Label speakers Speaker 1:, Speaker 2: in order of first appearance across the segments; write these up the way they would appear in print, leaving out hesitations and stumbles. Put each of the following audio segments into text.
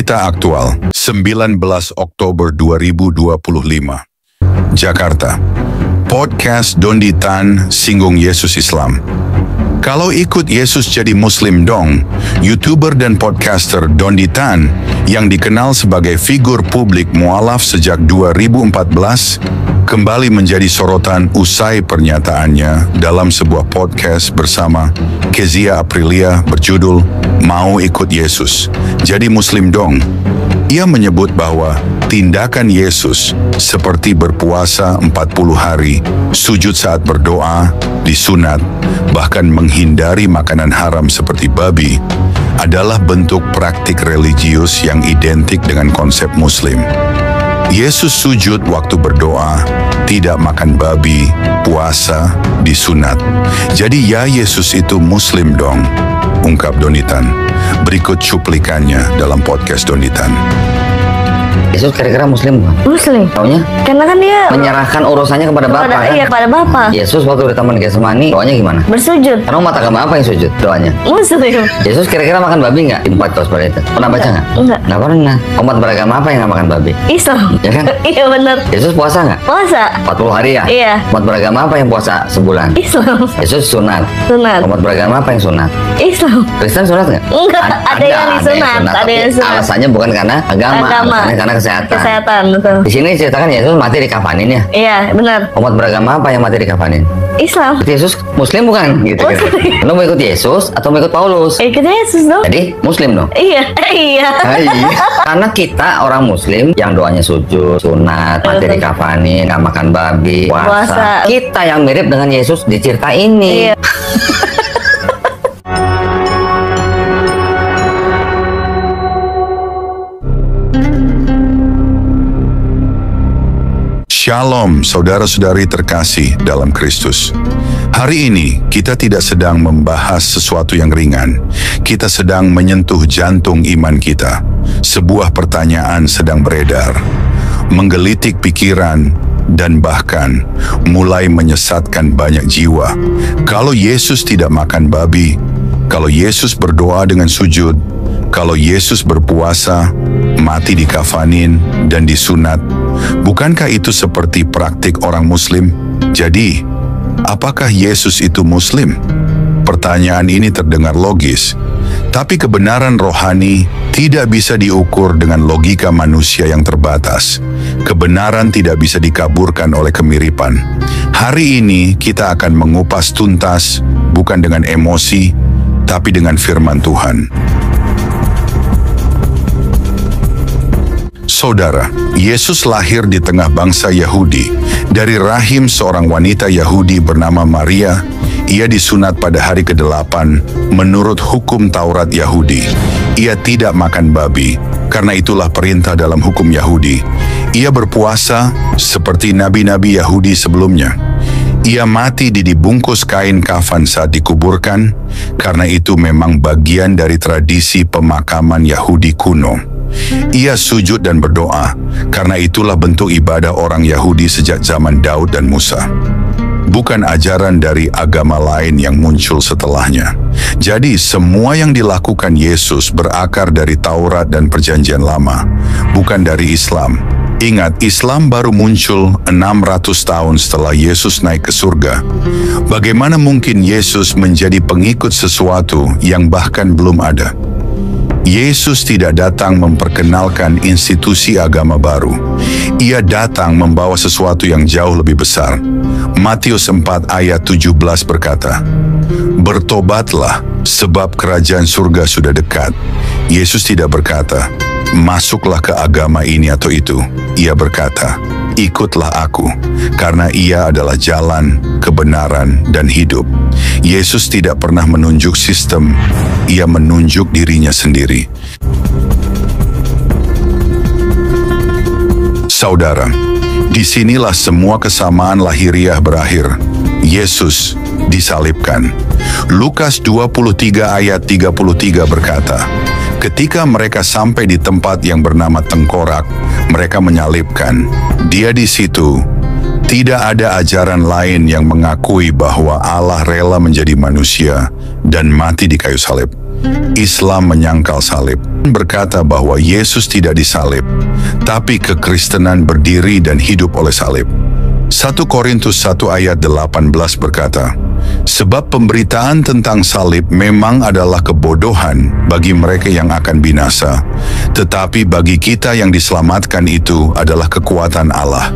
Speaker 1: Berita aktual 19 Oktober 2025 Jakarta. Podcast Dondi Tan singgung Yesus Islam. Kalau ikut Yesus jadi Muslim dong, YouTuber dan podcaster Dondi Tan yang dikenal sebagai figur publik mualaf sejak 2014 kembali menjadi sorotan usai pernyataannya dalam sebuah podcast bersama Kezia Aprilia berjudul Mau Ikut Yesus Jadi Muslim Dong. Ia menyebut bahwa tindakan Yesus seperti berpuasa 40 hari, sujud saat berdoa, disunat, bahkan menghindari makanan haram seperti babi, adalah bentuk praktik religius yang identik dengan konsep Muslim. Yesus sujud waktu berdoa, tidak makan babi, puasa, disunat. Jadi ya Yesus itu Muslim dong, ungkap Dondi Tan. Berikut cuplikannya dalam podcast Dondi Tan.
Speaker 2: Yesus kira-kira Muslim bukan?
Speaker 3: Muslim.
Speaker 2: Taunya?
Speaker 3: Karena kan dia
Speaker 2: menyerahkan urusannya kepada Bapa kan?
Speaker 3: Iya, kepada Bapa.
Speaker 2: Yesus waktu di Taman Getsemani doanya gimana?
Speaker 3: Bersujud.
Speaker 2: Karena umat agama apa yang sujud doanya?
Speaker 3: Muslim.
Speaker 2: Yesus kira-kira makan babi nggak? Di 4 kos pada itu. Pernah baca nggak?
Speaker 3: Enggak.
Speaker 2: Nggak pernah. Umat beragama apa yang nggak makan babi?
Speaker 3: Islam.
Speaker 2: Ya kan?
Speaker 3: Iya benar.
Speaker 2: Yesus puasa nggak?
Speaker 3: Puasa.
Speaker 2: 40 hari ya?
Speaker 3: Iya.
Speaker 2: Umat beragama apa yang puasa sebulan?
Speaker 3: Islam.
Speaker 2: Yesus sunat.
Speaker 3: Sunat.
Speaker 2: Umat beragama apa yang sunat?
Speaker 3: Islam.
Speaker 2: Kristen sunat nggak?
Speaker 3: Enggak. Ada yang disunat. Ada yang sunat.
Speaker 2: Alasannya bukan karena agama. Alasannya karena kesehatan.
Speaker 3: Kesehatan, betul.
Speaker 2: Di sini ceritakan Yesus mati dikafanin ya?
Speaker 3: Iya, benar.
Speaker 2: Umat beragama apa yang mati dikafanin?
Speaker 3: Islam.
Speaker 2: Yesus Muslim bukan? Gitu.
Speaker 3: Muslim.
Speaker 2: Lo mau ikut Yesus atau mau ikut Paulus?
Speaker 3: Ikut Yesus dong.
Speaker 2: Jadi Muslim dong?
Speaker 3: Iya. Iya.
Speaker 2: Iya. Karena kita orang Muslim yang doanya sujud, sunat, mati dikafanin, nggak makan babi, puasa. Kita yang mirip dengan Yesus di cerita ini.
Speaker 3: Iya.
Speaker 1: Shalom saudara-saudari terkasih dalam Kristus. Hari ini kita tidak sedang membahas sesuatu yang ringan. Kita sedang menyentuh jantung iman kita. Sebuah pertanyaan sedang beredar, menggelitik pikiran dan bahkan mulai menyesatkan banyak jiwa. Kalau Yesus tidak makan babi, kalau Yesus berdoa dengan sujud, kalau Yesus berpuasa, mati dikafanin dan disunat, bukankah itu seperti praktik orang Muslim? Jadi, apakah Yesus itu Muslim? Pertanyaan ini terdengar logis, tapi kebenaran rohani tidak bisa diukur dengan logika manusia yang terbatas. Kebenaran tidak bisa dikaburkan oleh kemiripan. Hari ini kita akan mengupas tuntas, bukan dengan emosi, tapi dengan firman Tuhan. Saudara, Yesus lahir di tengah bangsa Yahudi. Dari rahim seorang wanita Yahudi bernama Maria, ia disunat pada hari ke-8 menurut hukum Taurat Yahudi. Ia tidak makan babi, karena itulah perintah dalam hukum Yahudi. Ia berpuasa seperti nabi-nabi Yahudi sebelumnya. Ia mati dibungkus kain kafan saat dikuburkan, karena itu memang bagian dari tradisi pemakaman Yahudi kuno. Ia sujud dan berdoa, karena itulah bentuk ibadah orang Yahudi sejak zaman Daud dan Musa. Bukan ajaran dari agama lain yang muncul setelahnya. Jadi semua yang dilakukan Yesus berakar dari Taurat dan Perjanjian Lama, bukan dari Islam. Ingat, Islam baru muncul 600 tahun setelah Yesus naik ke surga. Bagaimana mungkin Yesus menjadi pengikut sesuatu yang bahkan belum ada? Yesus tidak datang memperkenalkan institusi agama baru. Ia datang membawa sesuatu yang jauh lebih besar. Matius 4 ayat 17 berkata, "Bertobatlah, sebab kerajaan surga sudah dekat." Yesus tidak berkata, "Masuklah ke agama ini atau itu." Ia berkata, "Ikutlah aku," karena ia adalah jalan, kebenaran, dan hidup. Yesus tidak pernah menunjuk sistem, ia menunjuk dirinya sendiri. Saudara, disinilah semua kesamaan lahiriah berakhir. Yesus disalibkan. Lukas 23 ayat 33 berkata, ketika mereka sampai di tempat yang bernama Tengkorak, mereka menyalibkan. Dia di situ. Tidak ada ajaran lain yang mengakui bahwa Allah rela menjadi manusia dan mati di kayu salib. Islam menyangkal salib, berkata bahwa Yesus tidak disalib, tapi kekristenan berdiri dan hidup oleh salib. 1 Korintus 1 ayat 18 berkata, sebab pemberitaan tentang salib memang adalah kebodohan bagi mereka yang akan binasa, tetapi bagi kita yang diselamatkan itu adalah kekuatan Allah.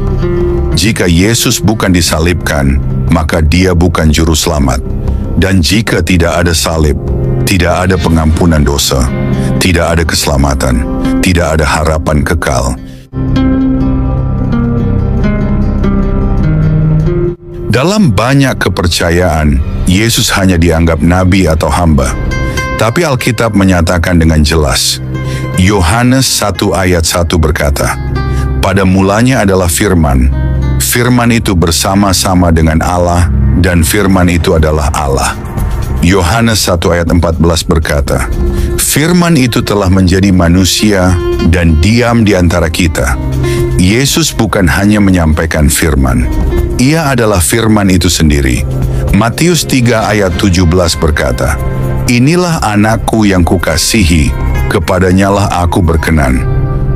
Speaker 1: Jika Yesus bukan disalibkan, maka dia bukan juru selamat. Dan jika tidak ada salib, tidak ada pengampunan dosa, tidak ada keselamatan, tidak ada harapan kekal. Dalam banyak kepercayaan, Yesus hanya dianggap nabi atau hamba. Tapi Alkitab menyatakan dengan jelas. Yohanes 1 ayat 1 berkata, pada mulanya adalah firman. Firman itu bersama-sama dengan Allah, dan firman itu adalah Allah. Yohanes 1 ayat 14 berkata, firman itu telah menjadi manusia dan diam di antara kita. Yesus bukan hanya menyampaikan firman. Ia adalah firman itu sendiri. Matius 3 ayat 17 berkata, inilah anakku yang kukasihi, kepadanyalah aku berkenan.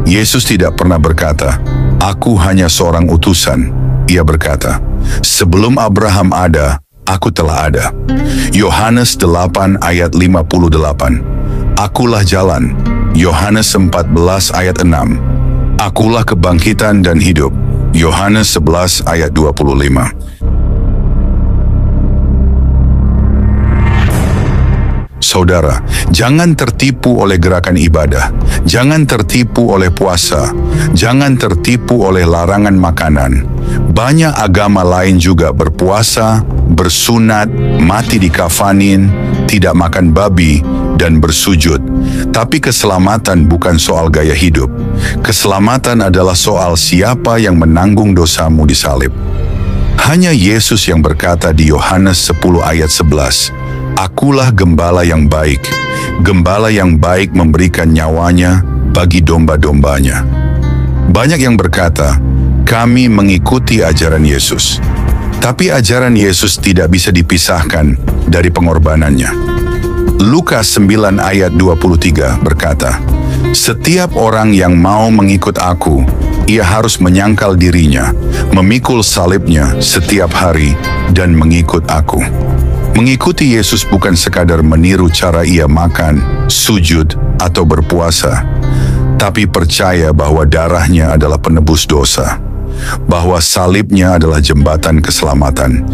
Speaker 1: Yesus tidak pernah berkata, aku hanya seorang utusan. Ia berkata, sebelum Abraham ada, aku telah ada. Yohanes 8 ayat 58. Akulah jalan. Yohanes 14 ayat 6. Akulah kebangkitan dan hidup. Yohanes 11 ayat 25. Saudara, jangan tertipu oleh gerakan ibadah, jangan tertipu oleh puasa, jangan tertipu oleh larangan makanan. Banyak agama lain juga berpuasa, bersunat, mati dikafanin, tidak makan babi, dan bersujud. Tapi keselamatan bukan soal gaya hidup. Keselamatan adalah soal siapa yang menanggung dosamu di salib. Hanya Yesus yang berkata di Yohanes 10 ayat 11, akulah gembala yang baik. Gembala yang baik memberikan nyawanya bagi domba-dombanya. Banyak yang berkata, kami mengikuti ajaran Yesus. Tapi ajaran Yesus tidak bisa dipisahkan dari pengorbanannya. Lukas 9 ayat 23 berkata, setiap orang yang mau mengikut aku, ia harus menyangkal dirinya, memikul salibnya setiap hari, dan mengikut aku. Mengikuti Yesus bukan sekadar meniru cara ia makan, sujud, atau berpuasa, tapi percaya bahwa darahnya adalah penebus dosa, bahwa salibnya adalah jembatan keselamatan.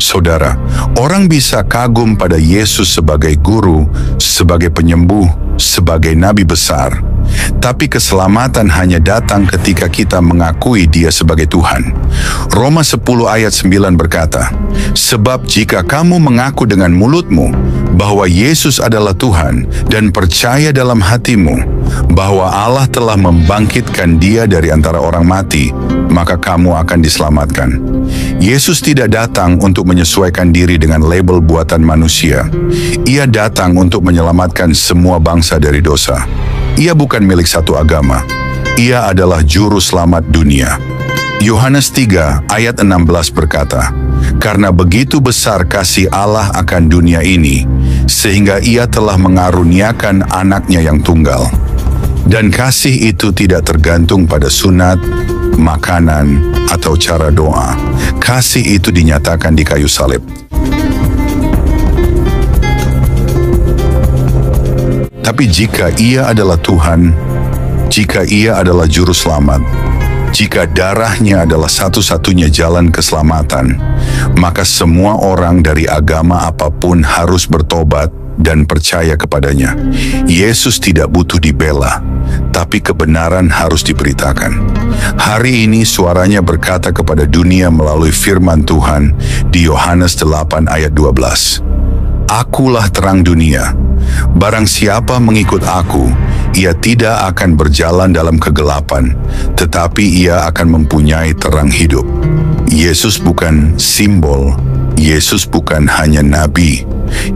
Speaker 1: Saudara, orang bisa kagum pada Yesus sebagai guru, sebagai penyembuh, sebagai nabi besar. Tapi keselamatan hanya datang ketika kita mengakui Dia sebagai Tuhan. Roma 10 ayat 9 berkata, sebab jika kamu mengaku dengan mulutmu bahwa Yesus adalah Tuhan dan percaya dalam hatimu bahwa Allah telah membangkitkan Dia dari antara orang mati, maka kamu akan diselamatkan. Yesus tidak datang untuk menyesuaikan diri dengan label buatan manusia. Ia datang untuk menyelamatkan semua bangsa dari dosa. Ia bukan milik satu agama. Ia adalah juru selamat dunia. Yohanes 3 ayat 16 berkata, karena begitu besar kasih Allah akan dunia ini, sehingga Ia telah mengaruniakan anaknya yang tunggal. Dan kasih itu tidak tergantung pada sunat, makanan, atau cara doa. Kasih itu dinyatakan di kayu salib. Tapi jika Ia adalah Tuhan, jika Ia adalah juru selamat, jika darahnya adalah satu-satunya jalan keselamatan, maka semua orang dari agama apapun harus bertobat dan percaya kepadanya. Yesus tidak butuh dibela, tapi kebenaran harus diberitakan. Hari ini suaranya berkata kepada dunia melalui firman Tuhan di Yohanes 8 ayat 12. Akulah terang dunia. Barang siapa mengikut aku, ia tidak akan berjalan dalam kegelapan, tetapi ia akan mempunyai terang hidup. Yesus bukan simbol, Yesus bukan hanya nabi,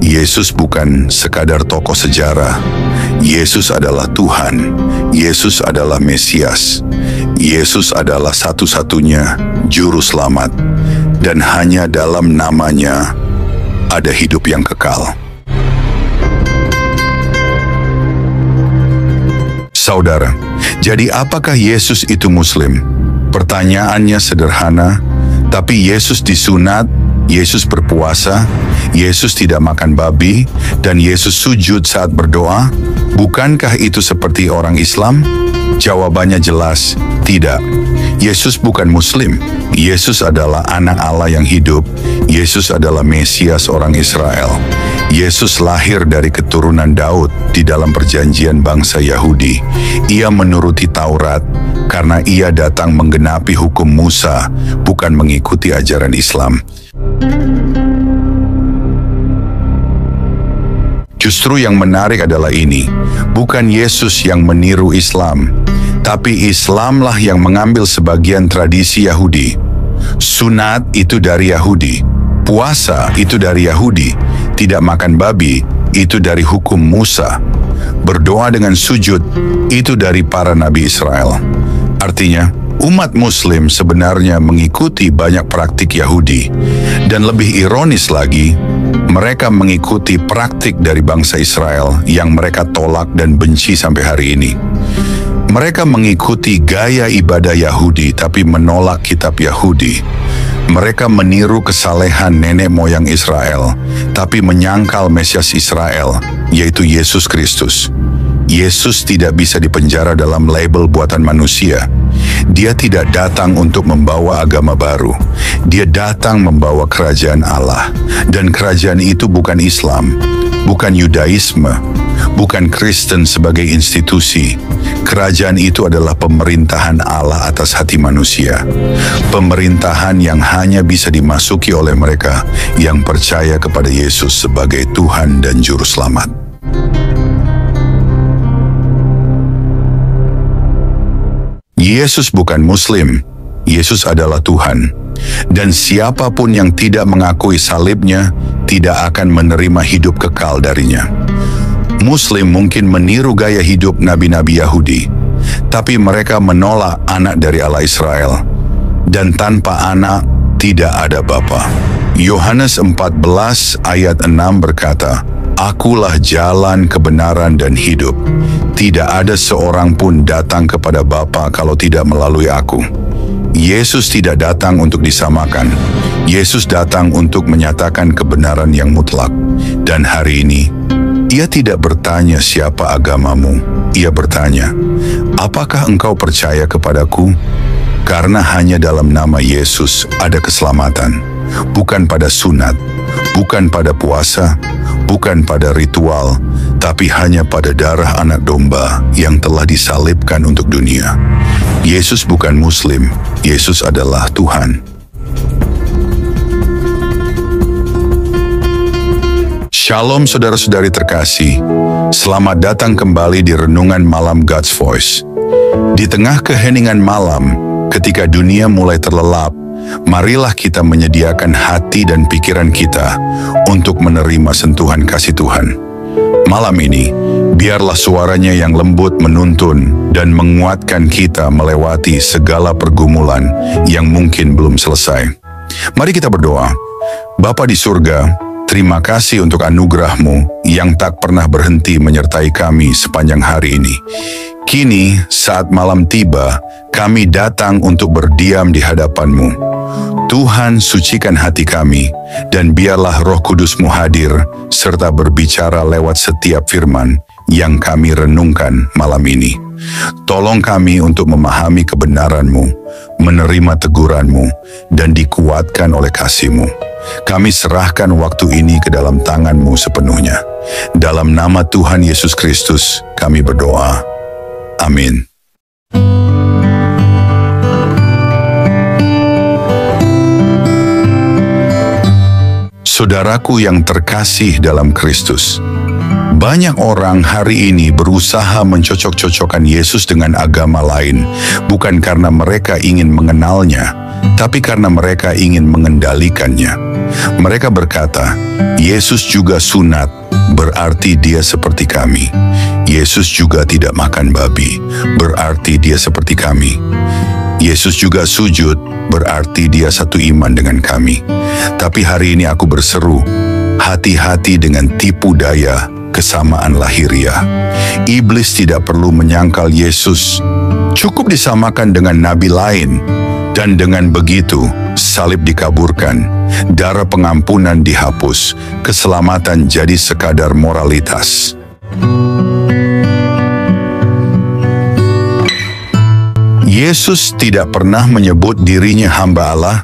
Speaker 1: Yesus bukan sekadar tokoh sejarah. Yesus adalah Tuhan, Yesus adalah Mesias, Yesus adalah satu-satunya juru selamat. dan hanya dalam nama-Nya ada hidup yang kekal. Saudara, jadi apakah Yesus itu Muslim? Pertanyaannya sederhana, tapi Yesus disunat, Yesus berpuasa, Yesus tidak makan babi, dan Yesus sujud saat berdoa. Bukankah itu seperti orang Islam? Jawabannya jelas, tidak. Yesus bukan Muslim. Yesus adalah anak Allah yang hidup. Yesus adalah Mesias orang Israel. Yesus lahir dari keturunan Daud di dalam perjanjian bangsa Yahudi. Ia menuruti Taurat karena ia datang menggenapi hukum Musa, bukan mengikuti ajaran Islam. Justru yang menarik adalah ini, bukan Yesus yang meniru Islam, tapi Islamlah yang mengambil sebagian tradisi Yahudi. Sunat itu dari Yahudi, puasa itu dari Yahudi, tidak makan babi itu dari hukum Musa, berdoa dengan sujud itu dari para nabi Israel. Artinya, umat Muslim sebenarnya mengikuti banyak praktik Yahudi, dan lebih ironis lagi, mereka mengikuti praktik dari bangsa Israel yang mereka tolak dan benci sampai hari ini. Mereka mengikuti gaya ibadah Yahudi tapi menolak kitab Yahudi. Mereka meniru kesalehan nenek moyang Israel, tapi menyangkal Mesias Israel, yaitu Yesus Kristus. Yesus tidak bisa dipenjara dalam label buatan manusia. Dia tidak datang untuk membawa agama baru. Dia datang membawa kerajaan Allah. Dan kerajaan itu bukan Islam, bukan Yudaisme, bukan Kristen sebagai institusi. Kerajaan itu adalah pemerintahan Allah atas hati manusia. Pemerintahan yang hanya bisa dimasuki oleh mereka yang percaya kepada Yesus sebagai Tuhan dan Juru Selamat. Yesus bukan Muslim, Yesus adalah Tuhan. Dan siapapun yang tidak mengakui salibnya, tidak akan menerima hidup kekal darinya. Muslim mungkin meniru gaya hidup nabi-nabi Yahudi, tapi mereka menolak anak dari Allah Israel. Dan tanpa anak, tidak ada bapa. Yohanes 14 ayat 6 berkata, "Akulah jalan, kebenaran, dan hidup. Tidak ada seorang pun datang kepada Bapa kalau tidak melalui aku." Yesus tidak datang untuk disamakan. Yesus datang untuk menyatakan kebenaran yang mutlak. Dan hari ini, Ia tidak bertanya siapa agamamu. Ia bertanya, apakah engkau percaya kepadaku? Karena hanya dalam nama Yesus ada keselamatan. Bukan pada sunat, bukan pada puasa, bukan pada ritual, tapi hanya pada darah anak domba yang telah disalibkan untuk dunia. Yesus bukan Muslim, Yesus adalah Tuhan. Shalom saudara-saudari terkasih, selamat datang kembali di Renungan Malam God's Voice. Di tengah keheningan malam, ketika dunia mulai terlelap, marilah kita menyediakan hati dan pikiran kita untuk menerima sentuhan kasih Tuhan. Malam ini, biarlah suaranya yang lembut menuntun dan menguatkan kita melewati segala pergumulan yang mungkin belum selesai. Mari kita berdoa. Bapa di surga, terima kasih untuk anugerah-Mu yang tak pernah berhenti menyertai kami sepanjang hari ini. Kini, saat malam tiba, kami datang untuk berdiam di hadapan-Mu. Tuhan, sucikan hati kami, dan biarlah Roh Kudus-Mu hadir, serta berbicara lewat setiap firman yang kami renungkan malam ini. Tolong kami untuk memahami kebenaran-Mu, menerima teguran-Mu, dan dikuatkan oleh kasih-Mu. Kami serahkan waktu ini ke dalam tangan-Mu sepenuhnya. Dalam nama Tuhan Yesus Kristus, kami berdoa. Amin. Saudaraku yang terkasih dalam Kristus, banyak orang hari ini berusaha mencocok-cocokkan Yesus dengan agama lain, bukan karena mereka ingin mengenalnya, tapi karena mereka ingin mengendalikannya. Mereka berkata, Yesus juga sunat, berarti dia seperti kami. Yesus juga tidak makan babi, berarti dia seperti kami. Yesus juga sujud, berarti dia satu iman dengan kami. Tapi hari ini aku berseru, hati-hati dengan tipu daya kesamaan lahiriah. Iblis tidak perlu menyangkal Yesus cukup disamakan dengan nabi lain, dan dengan begitu salib dikaburkan, darah pengampunan dihapus, keselamatan jadi sekadar moralitas. Yesus tidak pernah menyebut dirinya hamba Allah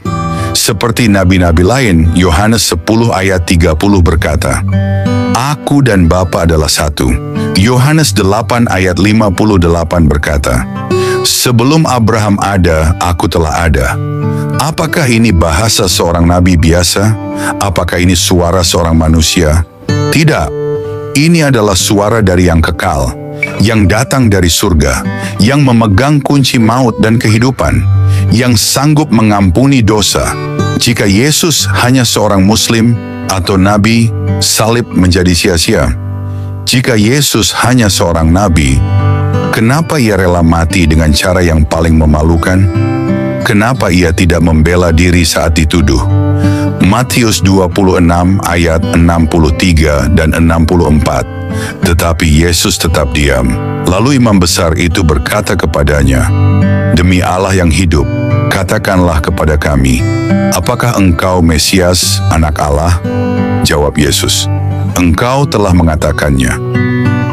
Speaker 1: seperti nabi-nabi lain. Yohanes 10 ayat 30 berkata, "Aku dan Bapa adalah satu." Yohanes 8 ayat 58 berkata, "Sebelum Abraham ada, aku telah ada." Apakah ini bahasa seorang nabi biasa? Apakah ini suara seorang manusia? Tidak. Ini adalah suara dari yang kekal, yang datang dari surga, yang memegang kunci maut dan kehidupan, yang sanggup mengampuni dosa. Jika Yesus hanya seorang muslim atau nabi, salib menjadi sia-sia. Jika Yesus hanya seorang nabi, kenapa ia rela mati dengan cara yang paling memalukan? Kenapa ia tidak membela diri saat dituduh? Matius 26 ayat 63 dan 64. Tetapi Yesus tetap diam. Lalu imam besar itu berkata kepadanya, "Demi Allah yang hidup, katakanlah kepada kami, apakah engkau Mesias, anak Allah?" Jawab Yesus, "Engkau telah mengatakannya.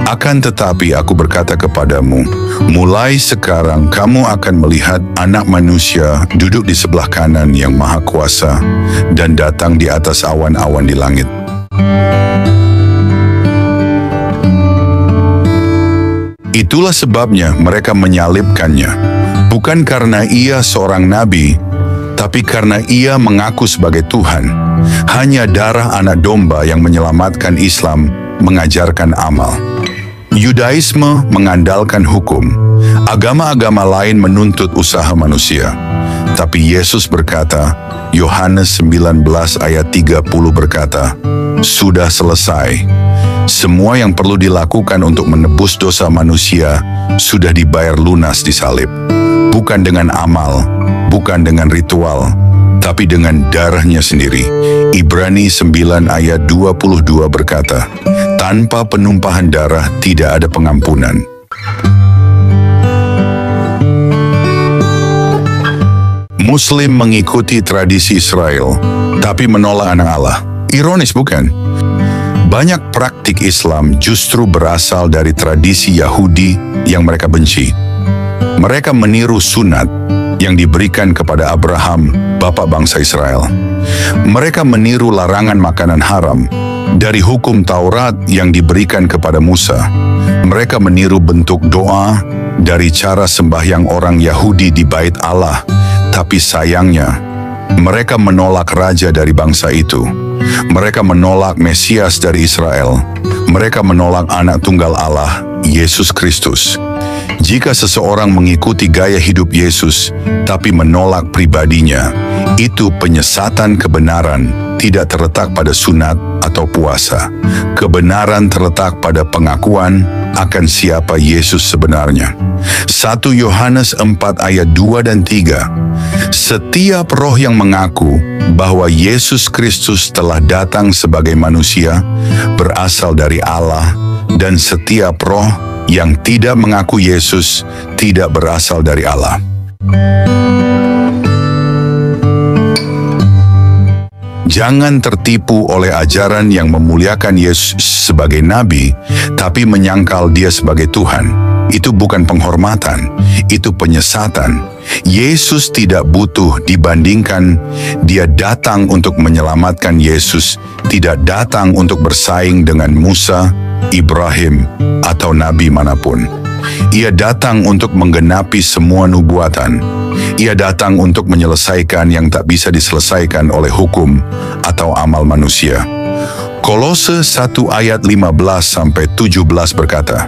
Speaker 1: Akan tetapi aku berkata kepadamu, mulai sekarang kamu akan melihat Anak Manusia duduk di sebelah kanan yang Maha Kuasa dan datang di atas awan-awan di langit." Itulah sebabnya mereka menyalibkannya, bukan karena ia seorang nabi, tapi karena ia mengaku sebagai Tuhan. Hanya darah anak domba yang menyelamatkan Islam mengajarkan amal. Yudaisme mengandalkan hukum. Agama-agama lain menuntut usaha manusia. Tapi Yesus berkata, Yohanes 19 ayat 30 berkata, "Sudah selesai. Semua yang perlu dilakukan untuk menebus dosa manusia sudah dibayar lunas di salib. Bukan dengan amal, bukan dengan ritual, tapi dengan darahnya sendiri." Ibrani 9 ayat 22 berkata, "Tanpa penumpahan darah tidak ada pengampunan." Muslim mengikuti tradisi Israel, tapi menolak anak Allah. Ironis bukan? Banyak praktik Islam justru berasal dari tradisi Yahudi yang mereka benci. Mereka meniru sunat yang diberikan kepada Abraham, bapak bangsa Israel. Mereka meniru larangan makanan haram dari hukum Taurat yang diberikan kepada Musa. Mereka meniru bentuk doa dari cara sembahyang orang Yahudi di Bait Allah. Tapi sayangnya, mereka menolak raja dari bangsa itu. Mereka menolak Mesias dari Israel. Mereka menolak anak tunggal Allah, Yesus Kristus. Jika seseorang mengikuti gaya hidup Yesus, tapi menolak pribadinya, itu penyesatan kebenaran tidak terletak pada sunat atau puasa. Kebenaran terletak pada pengakuan akan siapa Yesus sebenarnya. 1 Yohanes 4 ayat 2 dan 3. Setiap roh yang mengaku bahwa Yesus Kristus telah datang sebagai manusia berasal dari Allah, dan setiap roh yang tidak mengaku Yesus tidak berasal dari Allah. Jangan tertipu oleh ajaran yang memuliakan Yesus sebagai nabi, tapi menyangkal dia sebagai Tuhan. Itu bukan penghormatan, itu penyesatan. Yesus tidak butuh dibandingkan. Dia datang untuk menyelamatkan. Yesus tidak datang untuk bersaing dengan Musa, Ibrahim, atau nabi manapun. Ia datang untuk menggenapi semua nubuatan. Ia datang untuk menyelesaikan yang tak bisa diselesaikan oleh hukum atau amal manusia. Kolose 1 ayat 15-17 berkata,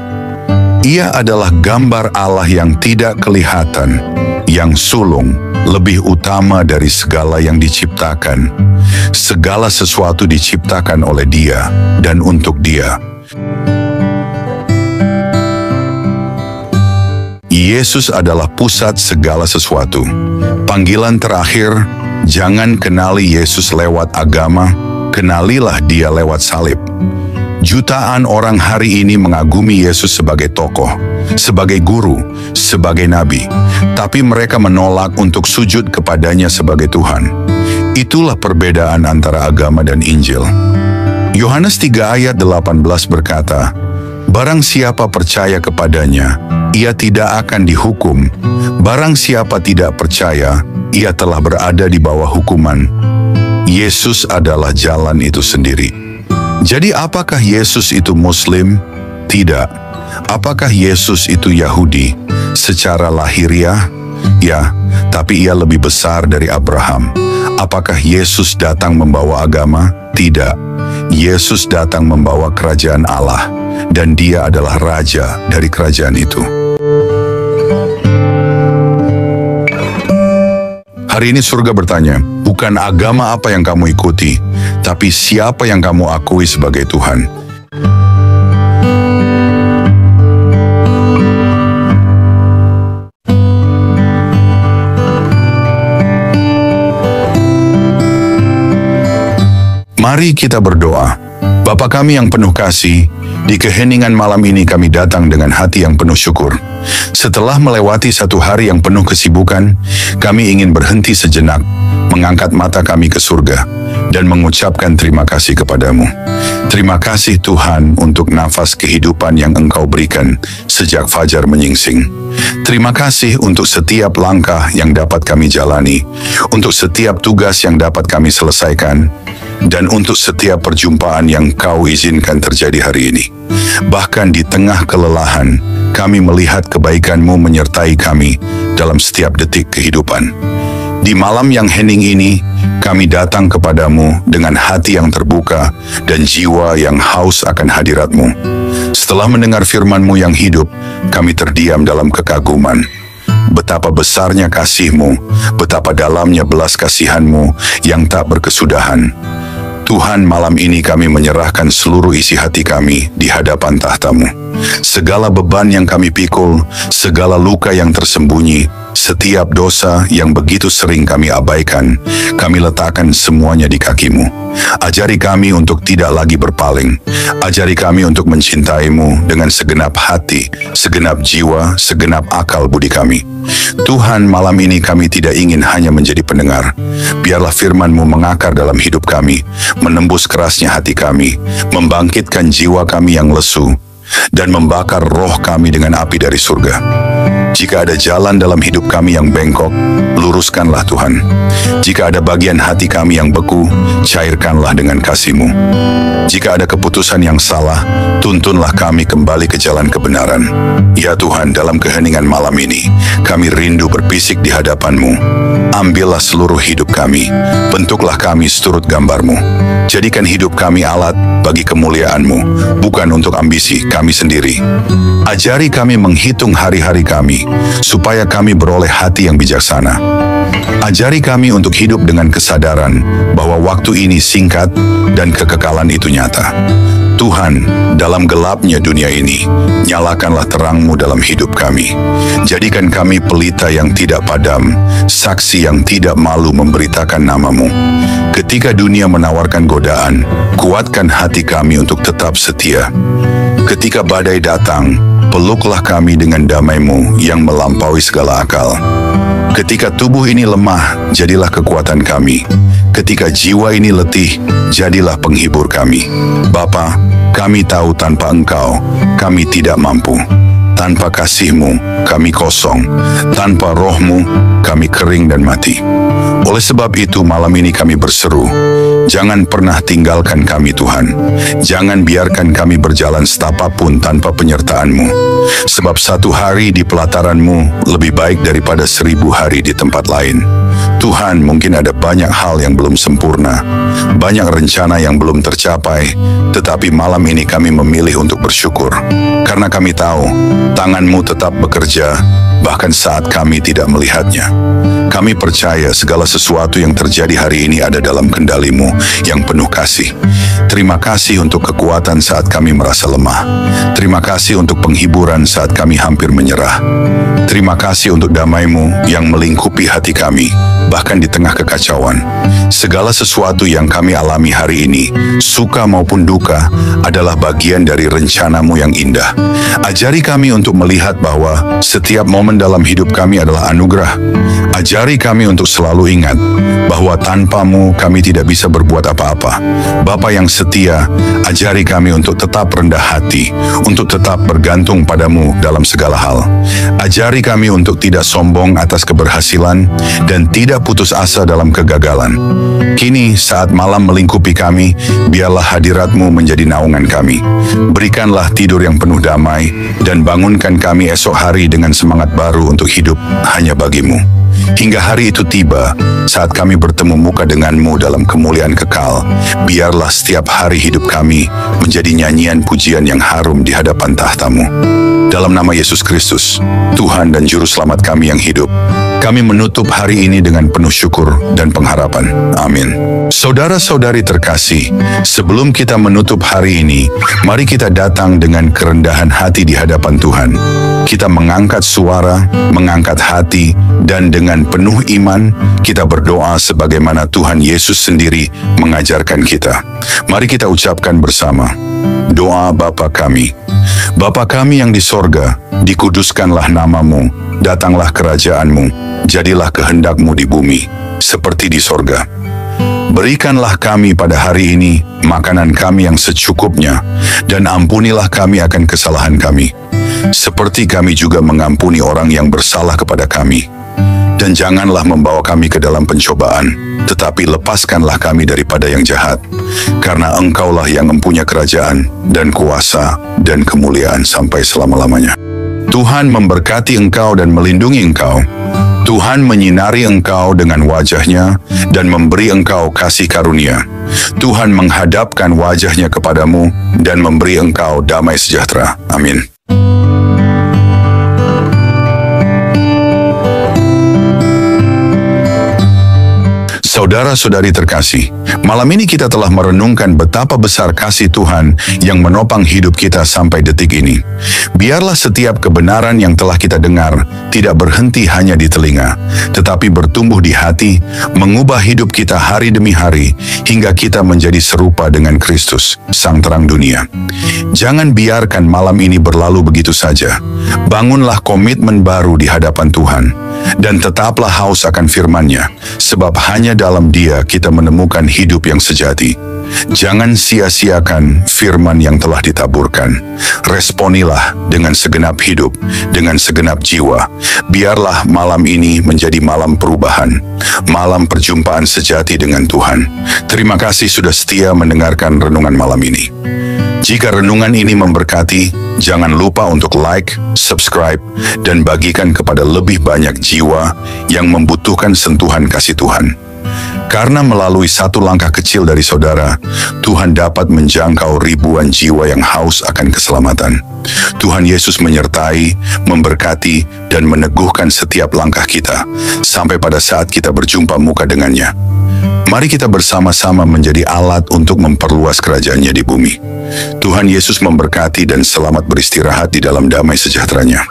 Speaker 1: "Ia adalah gambar Allah yang tidak kelihatan, yang sulung, lebih utama dari segala yang diciptakan. Segala sesuatu diciptakan oleh Dia dan untuk Dia." Yesus adalah pusat segala sesuatu. Panggilan terakhir, jangan kenali Yesus lewat agama, kenalilah Dia lewat salib. Jutaan orang hari ini mengagumi Yesus sebagai tokoh, sebagai guru, sebagai nabi, tapi mereka menolak untuk sujud kepadanya sebagai Tuhan. Itulah perbedaan antara agama dan Injil. Yohanes 3 ayat 18 berkata, "Barang siapa percaya kepadanya, ia tidak akan dihukum. Barang siapa tidak percaya, ia telah berada di bawah hukuman." Yesus adalah jalan itu sendiri. Jadi apakah Yesus itu Muslim? Tidak. Apakah Yesus itu Yahudi? Secara lahiriah? Ya, tapi ia lebih besar dari Abraham. Apakah Yesus datang membawa agama? Tidak. Yesus datang membawa kerajaan Allah, dan Dia adalah raja dari kerajaan itu. Hari ini surga bertanya, bukan agama apa yang kamu ikuti, tapi siapa yang kamu akui sebagai Tuhan. Mari kita berdoa. Bapa kami yang penuh kasih, di keheningan malam ini kami datang dengan hati yang penuh syukur. Setelah melewati satu hari yang penuh kesibukan, kami ingin berhenti sejenak, mengangkat mata kami ke surga, dan mengucapkan terima kasih kepadamu. Terima kasih Tuhan untuk nafas kehidupan yang Engkau berikan sejak fajar menyingsing. Terima kasih untuk setiap langkah yang dapat kami jalani, untuk setiap tugas yang dapat kami selesaikan, dan untuk setiap perjumpaan yang Kau izinkan terjadi hari ini. Bahkan di tengah kelelahan, kami melihat kebaikan-Mu menyertai kami dalam setiap detik kehidupan. Di malam yang hening ini, kami datang kepadamu dengan hati yang terbuka dan jiwa yang haus akan hadirat-Mu. Setelah mendengar firman-Mu yang hidup, kami terdiam dalam kekaguman. Betapa besarnya kasih-Mu, betapa dalamnya belas kasihan-Mu yang tak berkesudahan. Tuhan, malam ini kami menyerahkan seluruh isi hati kami di hadapan tahta-Mu. Segala beban yang kami pikul, segala luka yang tersembunyi, setiap dosa yang begitu sering kami abaikan, kami letakkan semuanya di kaki-Mu. Ajari kami untuk tidak lagi berpaling. Ajari kami untuk mencintai-Mu dengan segenap hati, segenap jiwa, segenap akal budi kami. Tuhan, malam ini kami tidak ingin hanya menjadi pendengar. Biarlah firman-Mu mengakar dalam hidup kami, menembus kerasnya hati kami, membangkitkan jiwa kami yang lesu, dan membakar roh kami dengan api dari surga. Jika ada jalan dalam hidup kami yang bengkok, luruskanlah Tuhan. Jika ada bagian hati kami yang beku, cairkanlah dengan kasih-Mu. Jika ada keputusan yang salah, tuntunlah kami kembali ke jalan kebenaran. Ya Tuhan, dalam keheningan malam ini, kami rindu berpisik di hadapan-Mu. Ambillah seluruh hidup kami, bentuklah kami seturut gambar-Mu. Jadikan hidup kami alat bagi kemuliaan-Mu, bukan untuk ambisi kami sendiri. Ajari kami menghitung hari-hari kami, supaya kami beroleh hati yang bijaksana. Ajari kami untuk hidup dengan kesadaran bahwa waktu ini singkat dan kekekalan itu nyata. Tuhan, dalam gelapnya dunia ini, nyalakanlah terang-Mu dalam hidup kami. Jadikan kami pelita yang tidak padam, saksi yang tidak malu memberitakan nama-Mu. Ketika dunia menawarkan godaan, kuatkan hati kami untuk tetap setia. Ketika badai datang, peluklah kami dengan damai-Mu yang melampaui segala akal. Ketika tubuh ini lemah, jadilah kekuatan kami. Ketika jiwa ini letih, jadilah penghibur kami. Bapa, kami tahu tanpa Engkau, kami tidak mampu. Tanpa kasih-Mu, kami kosong. Tanpa Roh-Mu, kami kering dan mati. Oleh sebab itu, malam ini kami berseru, jangan pernah tinggalkan kami Tuhan. Jangan biarkan kami berjalan setapapun tanpa penyertaan-Mu. Sebab satu hari di pelataran-Mu lebih baik daripada 1000 hari di tempat lain. Tuhan, mungkin ada banyak hal yang belum sempurna, banyak rencana yang belum tercapai, tetapi malam ini kami memilih untuk bersyukur. Karena kami tahu, tangan-Mu tetap bekerja, bahkan saat kami tidak melihatnya. Kami percaya segala sesuatu yang terjadi hari ini ada dalam kendali-Mu yang penuh kasih. Terima kasih untuk kekuatan saat kami merasa lemah. Terima kasih untuk penghiburan saat kami hampir menyerah. Terima kasih untuk damai-Mu yang melingkupi hati kami, bahkan di tengah kekacauan. Segala sesuatu yang kami alami hari ini, suka maupun duka, adalah bagian dari rencana-Mu yang indah. Ajari kami untuk melihat bahwa setiap momen dalam hidup kami adalah anugerah. Ajari kami untuk selalu ingat bahwa tanpa-Mu kami tidak bisa berbuat apa-apa. Bapa yang setia, ajari kami untuk tetap rendah hati, untuk tetap bergantung pada-Mu dalam segala hal. Ajari kami untuk tidak sombong atas keberhasilan dan tidak putus asa dalam kegagalan. Kini saat malam melingkupi kami, biarlah hadirat-Mu menjadi naungan kami. Berikanlah tidur yang penuh damai dan bangunkan kami esok hari dengan semangat baru untuk hidup hanya bagi-Mu. Hingga hari itu tiba, saat kami bertemu muka dengan-Mu dalam kemuliaan kekal, biarlah setiap hari hidup kami menjadi nyanyian pujian yang harum di hadapan tahta-Mu. Dalam nama Yesus Kristus, Tuhan dan Juru Selamat kami yang hidup, kami menutup hari ini dengan penuh syukur dan pengharapan. Amin. Saudara-saudari terkasih, sebelum kita menutup hari ini, mari kita datang dengan kerendahan hati di hadapan Tuhan. Kita mengangkat suara, mengangkat hati, dan dengan penuh iman, kita berdoa sebagaimana Tuhan Yesus sendiri mengajarkan kita. Mari kita ucapkan bersama. Doa Bapa kami. Bapa kami yang di sorga, dikuduskanlah nama-Mu, datanglah kerajaan-Mu, jadilah kehendak-Mu di bumi, seperti di sorga. Berikanlah kami pada hari ini makanan kami yang secukupnya, dan ampunilah kami akan kesalahan kami, seperti kami juga mengampuni orang yang bersalah kepada kami. Dan janganlah membawa kami ke dalam pencobaan, tetapi lepaskanlah kami daripada yang jahat. Karena Engkaulah yang mempunyai kerajaan, dan kuasa, dan kemuliaan sampai selama-lamanya. Tuhan memberkati engkau dan melindungi engkau. Tuhan menyinari engkau dengan wajah-Nya dan memberi engkau kasih karunia. Tuhan menghadapkan wajah-Nya kepadamu dan memberi engkau damai sejahtera. Amin. Saudara-saudari terkasih, malam ini kita telah merenungkan betapa besar kasih Tuhan yang menopang hidup kita sampai detik ini. Biarlah setiap kebenaran yang telah kita dengar tidak berhenti hanya di telinga, tetapi bertumbuh di hati, mengubah hidup kita hari demi hari, hingga kita menjadi serupa dengan Kristus, Sang Terang Dunia. Jangan biarkan malam ini berlalu begitu saja. Bangunlah komitmen baru di hadapan Tuhan, dan tetaplah haus akan firman-Nya, sebab hanya dalam Dia kita menemukan hidup yang sejati. Jangan sia-siakan firman yang telah ditaburkan. Responilah dengan segenap hidup, dengan segenap jiwa. Biarlah malam ini menjadi malam perubahan, malam perjumpaan sejati dengan Tuhan. Terima kasih sudah setia mendengarkan renungan malam ini. Jika renungan ini memberkati, jangan lupa untuk like, subscribe, dan bagikan kepada lebih banyak jiwa yang membutuhkan sentuhan kasih Tuhan. Karena melalui satu langkah kecil dari saudara, Tuhan dapat menjangkau ribuan jiwa yang haus akan keselamatan. Tuhan Yesus menyertai, memberkati, dan meneguhkan setiap langkah kita, sampai pada saat kita berjumpa muka dengannya. Mari kita bersama-sama menjadi alat untuk memperluas kerajaan-Nya di bumi. Tuhan Yesus memberkati dan selamat beristirahat di dalam damai sejahtera-Nya.